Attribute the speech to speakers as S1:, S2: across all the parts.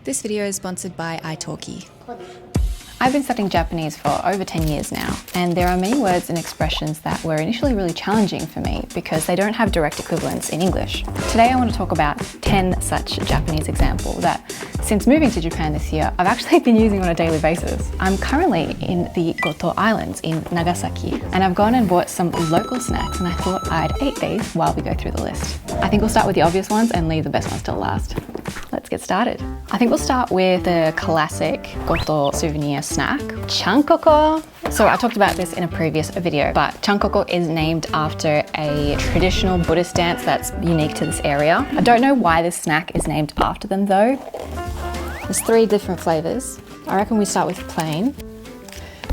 S1: This video is sponsored by italki.
S2: I've been studying Japanese for over 10 years now, and there are many words and expressions that were initially really challenging for me because they don't have direct equivalents in English. Today I want to talk about 10 such Japanese examples that, since moving to Japan this year, I've actually been using on a daily basis. I'm currently in the Goto Islands in Nagasaki, and I've gone and bought some local snacks, and I thought I'd eat these while we go through the list. I think we'll start with the obvious ones and leave the best ones till last. Let's get started. I think we'll start with the classic Goto souvenir snack, chankoko. So I talked about this in a previous video, but chankoko is named after a traditional Buddhist dance that's unique to this area. I don't know why this snack is named after them though. There's 3 different flavors. I reckon we start with plain.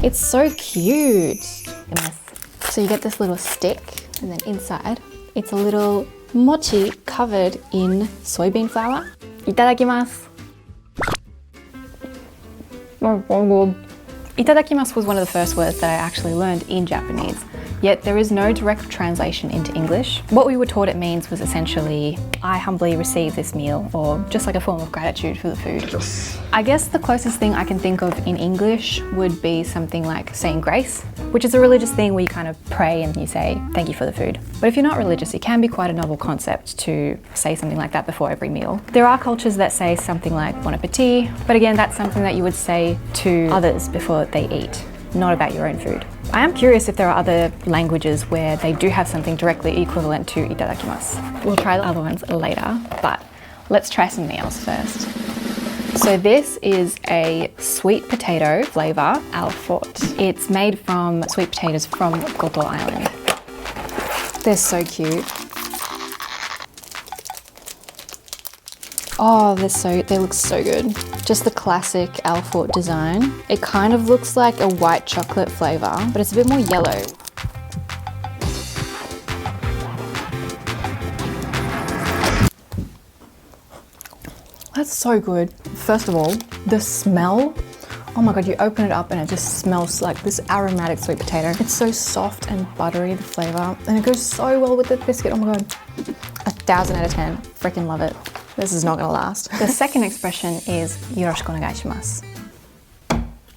S2: It's so cute. So you get this little stick, and then inside, it's a little mochi covered in soybean flour. Itadakimasu. Itadakimasu was one of the first words that I actually learned in Japanese, yet there is no direct translation into English. What we were taught it means was essentially, I humbly receive this meal, or just like a form of gratitude for the food. I guess the closest thing I can think of in English would be something like saying grace, which is a religious thing where you kind of pray and you say thank you for the food. But if you're not religious, it can be quite a novel concept to say something like that before every meal. There are cultures that say something like bon appetit, but again, that's something that you would say to others before they eat, not about your own food. I am curious if there are other languages where they do have something directly equivalent to itadakimasu. We'll try the other ones later, but let's try something else first. So this is a sweet potato flavor al forte. It's made from sweet potatoes from Goto Island. They're so cute. Oh, they look so good. Just the classic al forte design. It kind of looks like a white chocolate flavor, but it's a bit more yellow. That's so good. First of all, the smell. Oh my God, you open it up and it just smells like this aromatic sweet potato. It's so soft and buttery, the flavor, and it goes so well with the biscuit. Oh my God, 1,000 out of 10. Freaking love it. This is not gonna last. The second expression is yoroshiku onegaishimasu.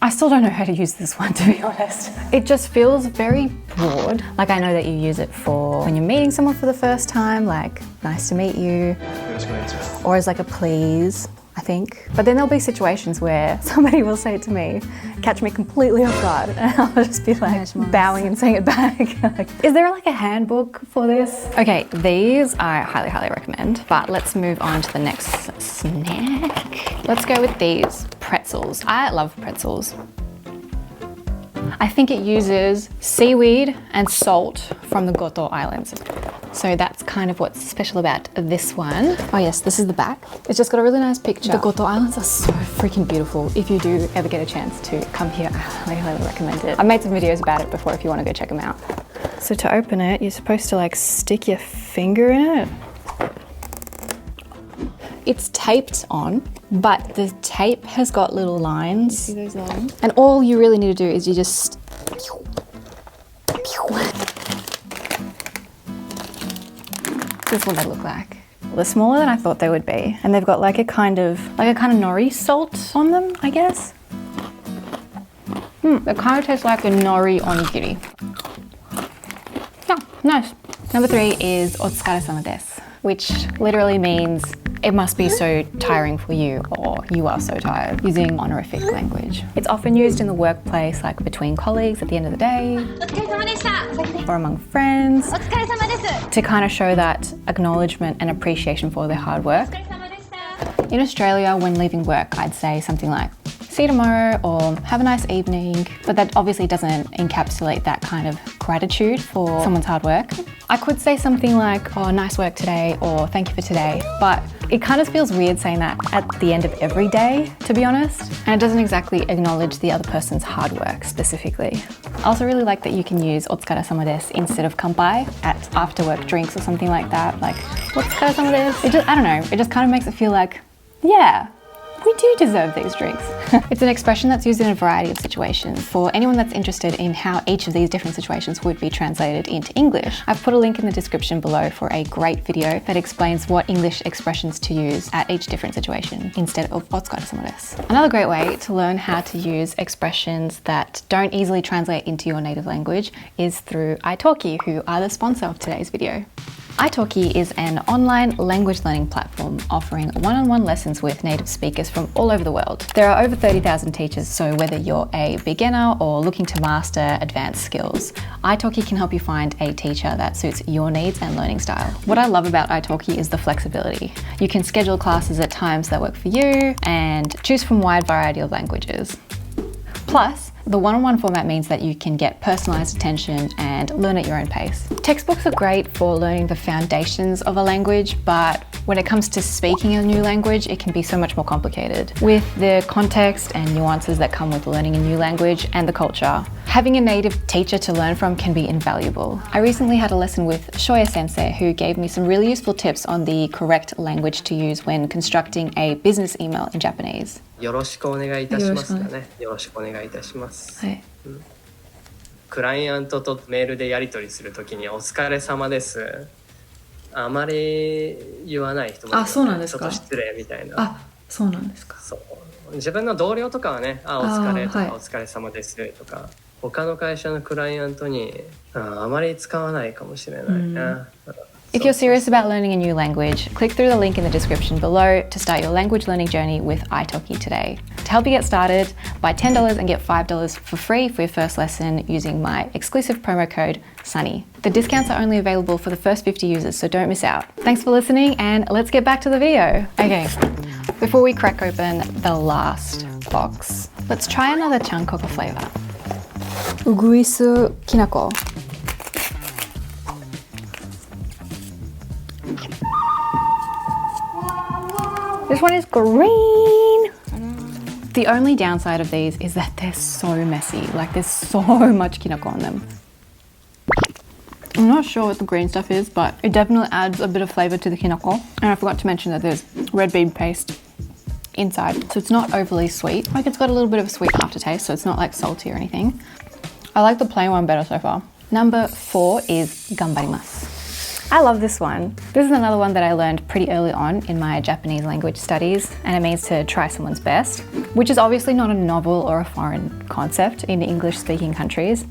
S2: I still don't know how to use this one, to be honest. It just feels very broad. Like, I know that you use it for when you're meeting someone for the first time, like, nice to meet you, or as like a please, I think. But then there'll be situations where somebody will say it to me, catch me completely off guard, and I'll just be like bowing and saying it back. Like, is there like a handbook for this? Okay, these I highly, highly recommend, but let's move on to the next snack. Let's go with these pretzels. I love pretzels. I think it uses seaweed and salt from the Goto Islands. So that's kind of what's special about this one. Oh yes, this is the back. It's just got a really nice picture. The Goto Islands are so freaking beautiful. If you do ever get a chance to come here, I highly, highly recommend it. I've made some videos about it before if you want to go check them out. So to open it, you're supposed to like stick your finger in it. It's taped on, but the tape has got little lines. You see those lines? And all you really need to do is you just this is what they look like. They're smaller than I thought they would be, and they've got like a kind of nori salt on them, I guess. It kind of tastes like a nori onigiri. Yeah, nice. Number 3 is otsukaresamadesu, which literally means it must be so tiring for you, or you are so tired, using honorific language. It's often used in the workplace, like between colleagues at the end of the day, or among friends, to kind of show that acknowledgement and appreciation for their hard work. In Australia, when leaving work, I'd say something like, see you tomorrow, or have a nice evening. But that obviously doesn't encapsulate that kind of gratitude for someone's hard work. I could say something like, oh, nice work today, or thank you for today, but it kind of feels weird saying that at the end of every day, to be honest. And it doesn't exactly acknowledge the other person's hard work specifically. I also really like that you can use otsukaresamadesu instead of kanpai at after work drinks or something like that. Like, otsukaresamadesu. I don't know, it just kind of makes it feel like, yeah, We do deserve these drinks. It's an expression that's used in a variety of situations. For anyone that's interested in how each of these different situations would be translated into English, I've put a link in the description below for a great video that explains what English expressions to use at each different situation instead of otsukaresamadesu. Another great way to learn how to use expressions that don't easily translate into your native language is through italki, who are the sponsor of today's video. italki is an online language learning platform offering one-on-one lessons with native speakers from all over the world. There are over 30,000 teachers, so whether you're a beginner or looking to master advanced skills, italki can help you find a teacher that suits your needs and learning style. What I love about italki is the flexibility. You can schedule classes at times that work for you and choose from a wide variety of languages. Plus, the one-on-one format means that you can get personalized attention and learn at your own pace. Textbooks are great for learning the foundations of a language, but when it comes to speaking a new language, it can be so much more complicated. With the context and nuances that come with learning a new language and the culture, having a native teacher to learn from can be invaluable. I recently had a lesson with Shoya sensei, who gave me some really useful tips on the correct language to use when constructing a business email in Japanese.
S3: よろしくお願いいたしますだね。よろしくお願いいたします。
S2: はい。
S3: クライアントとメールでやり取りするときにお疲れ様です。あまり言わない人もいる、
S2: あ、そうなんですか。
S3: ちょっと失礼みたいな。
S2: あ、そうなんですか。
S3: そう。自分の同僚とかはね、あ、お疲れとか、
S2: はい、
S3: お疲れ様ですとか、他の会社のクライアントにあまり使わないかもしれないな。
S2: If you're serious about learning a new language, click through the link in the description below to start your language learning journey with italki today. To help you get started, buy $10 and get $5 for free for your first lesson using my exclusive promo code SUNNY. The discounts are only available for the first 50 users, so don't miss out. Thanks for listening, and let's get back to the video. Okay, before we crack open the last box, let's try another chankoku flavor. Uguisu kinako. This one is green. The only downside of these is that they're so messy. Like, there's so much kinako on them. I'm not sure what the green stuff is, but it definitely adds a bit of flavor to the kinako. And I forgot to mention that there's red bean paste inside, so it's not overly sweet. Like, it's got a little bit of a sweet aftertaste, so it's not like salty or anything. I like the plain one better so far. Number 4 is ganbarimasu. I love this one. This is another one that I learned pretty early on in my Japanese language studies, and it means to try someone's best, which is obviously not a novel or a foreign concept in English-speaking countries.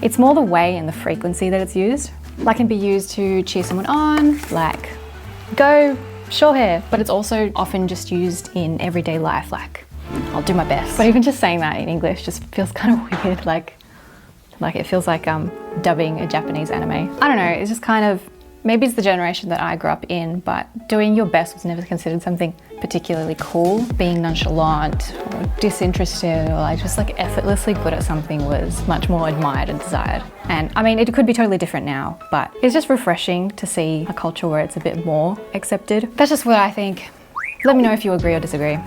S2: It's more the way and the frequency that it's used. Like, it can be used to cheer someone on, like, go, shohe, but it's also often just used in everyday life, like, I'll do my best. But even just saying that in English just feels kind of weird, like it feels like dubbing a Japanese anime. I don't know, it's just kind of, maybe it's the generation that I grew up in, but doing your best was never considered something particularly cool. Being nonchalant or disinterested or like just like effortlessly good at something was much more admired and desired. And I mean, it could be totally different now, but it's just refreshing to see a culture where it's a bit more accepted. That's just what I think. Let me know if you agree or disagree.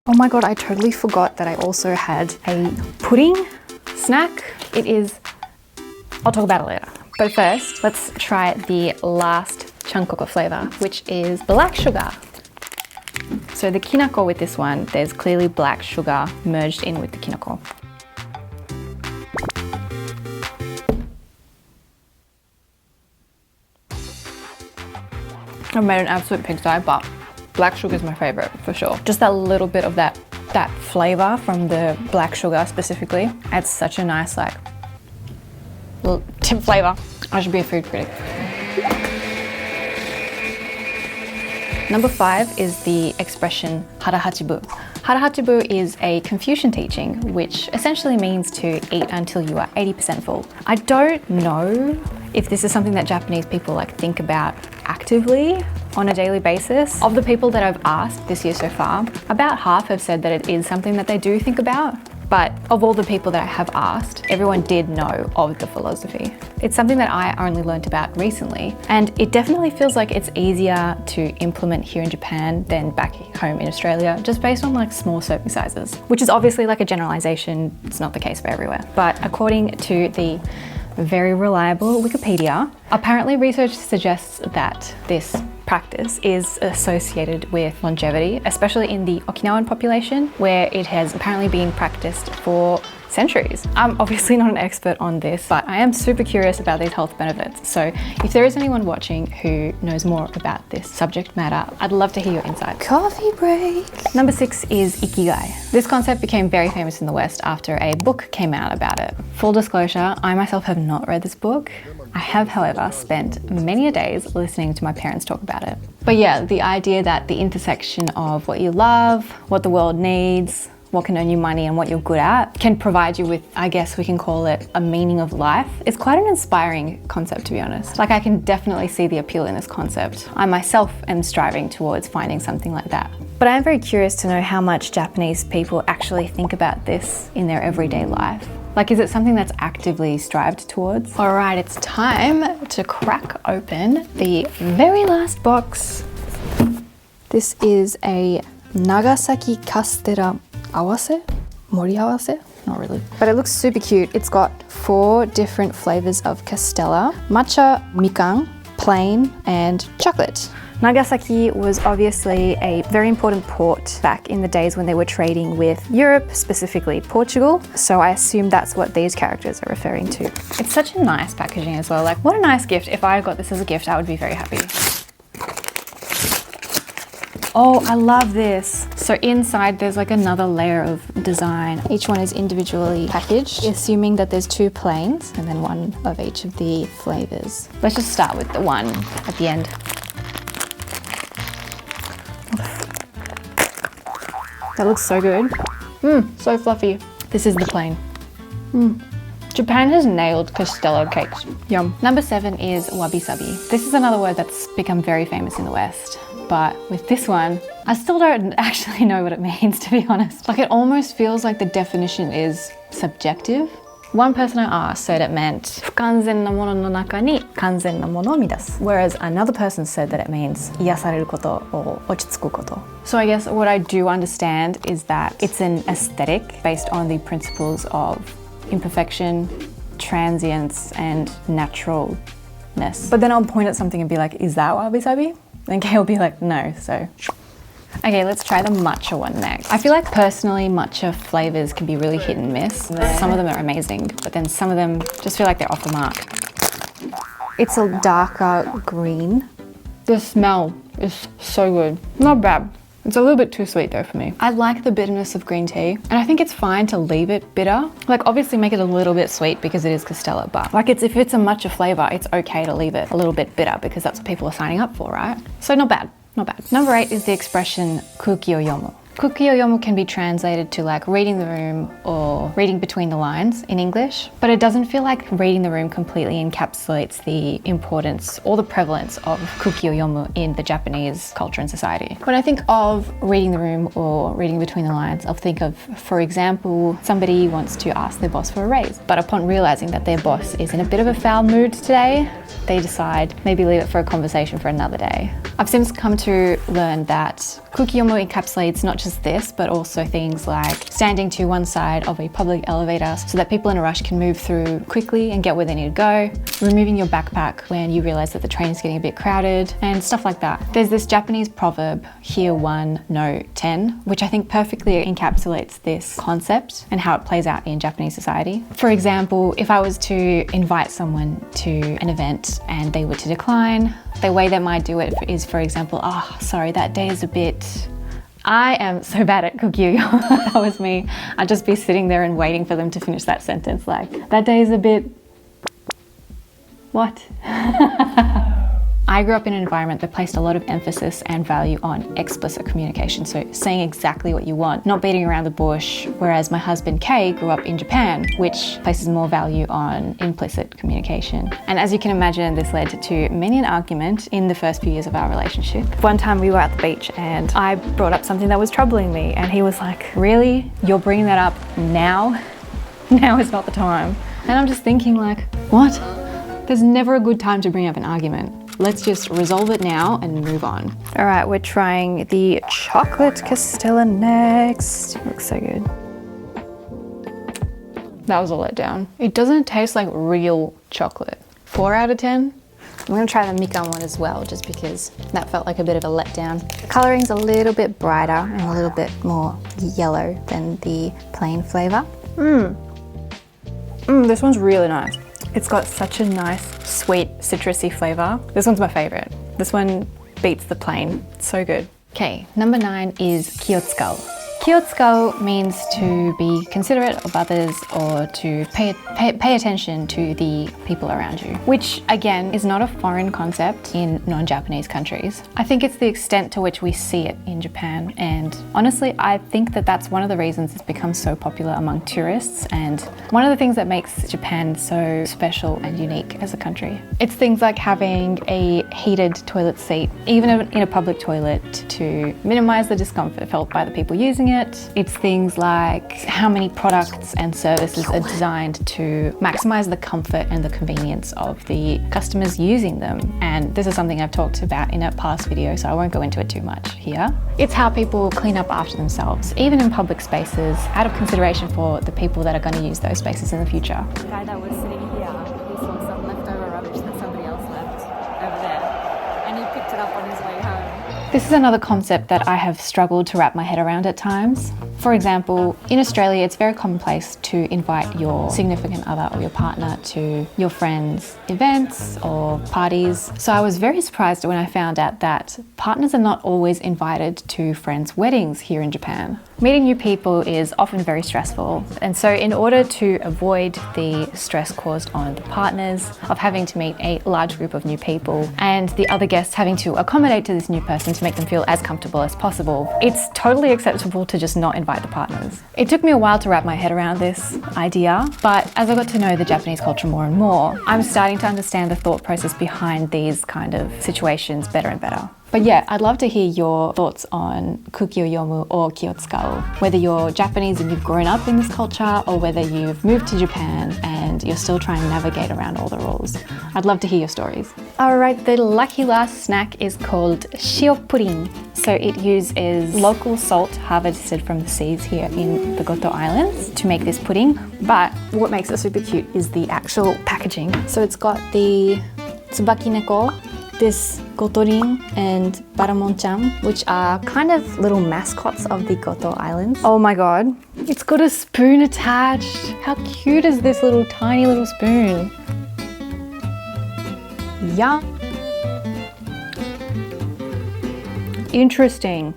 S2: Oh my God, I totally forgot that I also had a pudding snack. It is, I'll talk about it later. But first, let's try the last chankoku flavor, which is black sugar. So the kinako with this one, there's clearly black sugar merged in with the kinako. I've made an absolute pigsty, but black sugar is my favorite for sure. Just that little bit of that flavor from the black sugar specifically adds such a nice like little tip flavor. I should be a food critic. Number 5 is the expression harahachibu. Harahachibu is a Confucian teaching, which essentially means to eat until you are 80% full. I don't know if this is something that Japanese people like think about actively on a daily basis. Of the people that I've asked this year so far, about half have said that it is something that they do think about. But of all the people that I have asked, everyone did know of the philosophy. It's something that I only learned about recently, and it definitely feels like it's easier to implement here in Japan than back home in Australia, just based on like small serving sizes, which is obviously like a generalization. It's not the case for everywhere. But according to the very reliable Wikipedia, apparently research suggests that this practice is associated with longevity, especially in the Okinawan population, where it has apparently been practiced for centuries. I'm obviously not an expert on this, but I am super curious about these health benefits. So if there is anyone watching who knows more about this subject matter, I'd love to hear your insights. Coffee break. Number 6 is ikigai. This concept became very famous in the West after a book came out about it. Full disclosure, I myself have not read this book. I have, however, spent many a days listening to my parents talk about it. But yeah, the idea that the intersection of what you love, what the world needs, what can earn you money and what you're good at can provide you with, I guess we can call it, a meaning of life. It's quite an inspiring concept, to be honest. Like, I can definitely see the appeal in this concept. I myself am striving towards finding something like that. But I am very curious to know how much Japanese people actually think about this in their everyday life. Like, is it something that's actively strived towards? All right, it's time to crack open the very last box. This is a Nagasaki Castella Awase? Mori Awase? Not really. But it looks super cute. It's got 4 different flavors of Castella: matcha, mikan, plain, and chocolate. Nagasaki was obviously a very important port back in the days when they were trading with Europe, specifically Portugal. So I assume that's what these characters are referring to. It's such a nice packaging as well. Like, what a nice gift. If I got this as a gift, I would be very happy. Oh, I love this. So inside there's like another layer of design. Each one is individually packaged, assuming that there's 2 plains and then 1 of each of the flavors. Let's just start with the one at the end. That looks so good. So fluffy. This is the plain. Japan has nailed Castella cakes. Yum. Number 7 is wabi-sabi. This is another word that's become very famous in the West. But with this one, I still don't actually know what it means, to be honest. Like, it almost feels like the definition is subjective. One person I asked said it meant fukanzen na mono no naka ni kanzen na mono o midasu, whereas another person said that it means iyasareru koto or ochitsuku koto. So I guess what I do understand is that it's an aesthetic based on the principles of imperfection, transience, and naturalness. But then I'll point at something and be like, is that wabi-sabi? And Kay will be like, no, so. Okay, let's try the matcha one next. I feel like personally matcha flavors can be really hit and miss. Some of them are amazing, but then some of them just feel like they're off the mark. It's a darker green. The smell is so good. Not bad. It's a little bit too sweet though for me. I like the bitterness of green tea, and I think it's fine to leave it bitter. Like, obviously make it a little bit sweet because it is Castella, but like, if it's a matcha flavor, it's okay to leave it a little bit bitter because that's what people are signing up for, right? So not bad, not bad. Number 8 is the expression kuki o yomu. Kuki o yomu can be translated to like reading the room or reading between the lines in English, but it doesn't feel like reading the room completely encapsulates the importance or the prevalence of kuki o yomu in the Japanese culture and society. When I think of reading the room or reading between the lines, I'll think of, for example, somebody wants to ask their boss for a raise, but upon realizing that their boss is in a bit of a foul mood today, they decide maybe leave it for a conversation for another day. I've since come to learn that kuki o yomu encapsulates not just this, but also things like standing to one side of a public elevator so that people in a rush can move through quickly and get where they need to go, removing your backpack when you realize that the train is getting a bit crowded, and stuff like that. There's this Japanese proverb, hear 1, know 10, which I think perfectly encapsulates this concept and how it plays out in Japanese society. For example, if I was to invite someone to an event and they were to decline, the way they might do it is, for example, oh, sorry, that day is a bit... I am so bad at kuki o yomu. That was me. I'd just be sitting there and waiting for them to finish that sentence. Like, that day is a bit... What? I grew up in an environment that placed a lot of emphasis and value on explicit communication, so saying exactly what you want, not beating around the bush, whereas my husband Kay grew up in Japan, which places more value on implicit communication. And as you can imagine, this led to many an argument in the first few years of our relationship. One time we were at the beach and I brought up something that was troubling me, and he was like, really? You're bringing that up now? Now is not the time. And I'm just thinking like, what? There's never a good time to bring up an argument. Let's just resolve it now and move on. All right, we're trying the chocolate Castella next. It looks so good. That was a letdown. It doesn't taste like real chocolate. 4 out of 10? I'm gonna try the mikan one as well, just because that felt like a bit of a letdown. The coloring's a little bit brighter and a little bit more yellow than the plain flavor. This one's really nice. It's got such a nice, sweet, citrusy flavor. This one's my favorite. This one beats the plain. It's so good. Okay, number 9 is kiyotsukau. Kiyotsukau means to be considerate of others or to pay attention to the people around you, which again is not a foreign concept in non-Japanese countries. I think it's the extent to which we see it in Japan, and honestly I think that that's one of the reasons it's become so popular among tourists and one of the things that makes Japan so special and unique as a country. It's things like having a heated toilet seat, even in a public toilet, to minimize the discomfort felt by the people using it. It's things like how many products and services are designed to maximize the comfort and the convenience of the customers using them. And this is something I've talked about in a past video, so I won't go into it too much here. It's how people clean up after themselves, even in public spaces, out of consideration for the people that are going to use those spaces in the future. The guy that was sitting here, he saw some leftover rubbish that somebody else left over there, and he picked it up on his way home. This is another concept that I have struggled to wrap my head around at times. For example, in Australia, it's very commonplace to invite your significant other or your partner to your friends' events or parties. So I was very surprised when I found out that partners are not always invited to friends' weddings here in Japan. Meeting new people is often very stressful, and so in order to avoid the stress caused on the partners of having to meet a large group of new people and the other guests having to accommodate to this new person to make them feel as comfortable as possible, it's totally acceptable to just not invite the partners. It took me a while to wrap my head around this idea, but as I got to know the Japanese culture more and more, I'm starting to understand the thought process behind these kind of situations better and better. But yeah, I'd love to hear your thoughts on kuki o yomu or kiyotsukau, whether you're Japanese and you've grown up in this culture or whether you've moved to Japan and you're still trying to navigate around all the rules. I'd love to hear your stories. All right, the lucky last snack is called shio pudding. So it uses local salt harvested from the seas here in the Goto Islands to make this pudding. But what makes it super cute is the actual packaging. So it's got the tsubaki neko, this gotorin and baramon-chan, which are kind of little mascots of the Goto Islands. Oh my god, it's got a spoon attached. How cute is this little tiny little spoon? Yum. Interesting.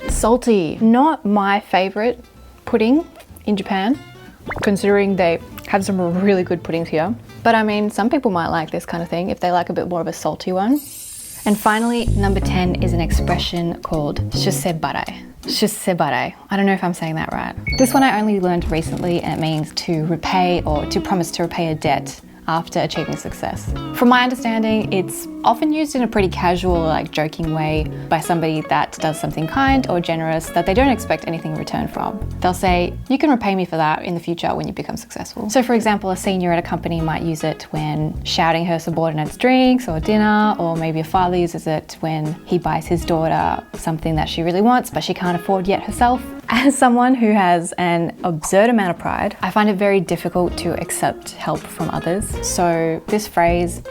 S2: Salty. Not my favorite pudding in Japan, considering they have some really good puddings here. But I mean, some people might like this kind of thing if they like a bit more of a salty one. And finally, number 10 is an expression called shusebarai. Shusebarai. I don't know if I'm saying that right. This one I only learned recently, and it means to repay or to promise to repay a debt after achieving success. From my understanding, it's often used in a pretty casual, like joking way by somebody that does something kind or generous that they don't expect anything in return from. They'll say, you can repay me for that in the future when you become successful. So for example, a senior at a company might use it when shouting her subordinates drinks or dinner, or maybe a father uses it when he buys his daughter something that she really wants but she can't afford yet herself. As someone who has an absurd amount of pride, I find it very difficult to accept help from others. So this phrase,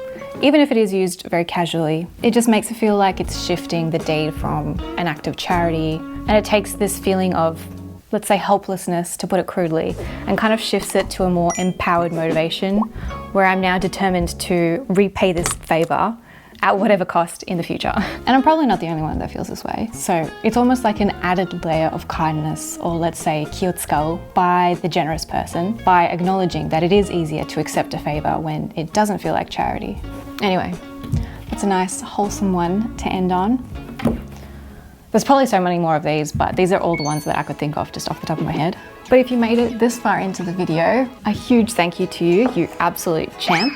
S2: even if it is used very casually, it just makes it feel like it's shifting the deed from an act of charity, and it takes this feeling of, let's say, helplessness, to put it crudely, and kind of shifts it to a more empowered motivation where I'm now determined to repay this favor at whatever cost in the future. And I'm probably not the only one that feels this way. So it's almost like an added layer of kindness, or let's say kiyotsukau, by the generous person, by acknowledging that it is easier to accept a favor when it doesn't feel like charity. Anyway, that's a nice wholesome one to end on. There's probably so many more of these, but these are all the ones that I could think of just off the top of my head. But if you made it this far into the video, a huge thank you to you, you absolute champ.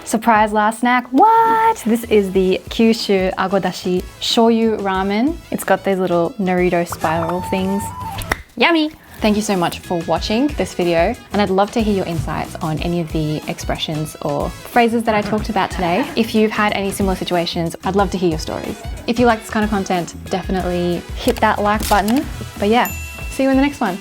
S2: Surprise last snack, what? This is the Kyushu Agodashi Shoyu Ramen. It's got these little Naruto spiral things. Yummy! Thank you so much for watching this video, and I'd love to hear your insights on any of the expressions or phrases that I talked about today. If you've had any similar situations, I'd love to hear your stories. If you like this kind of content, definitely hit that like button. But yeah, see you in the next one.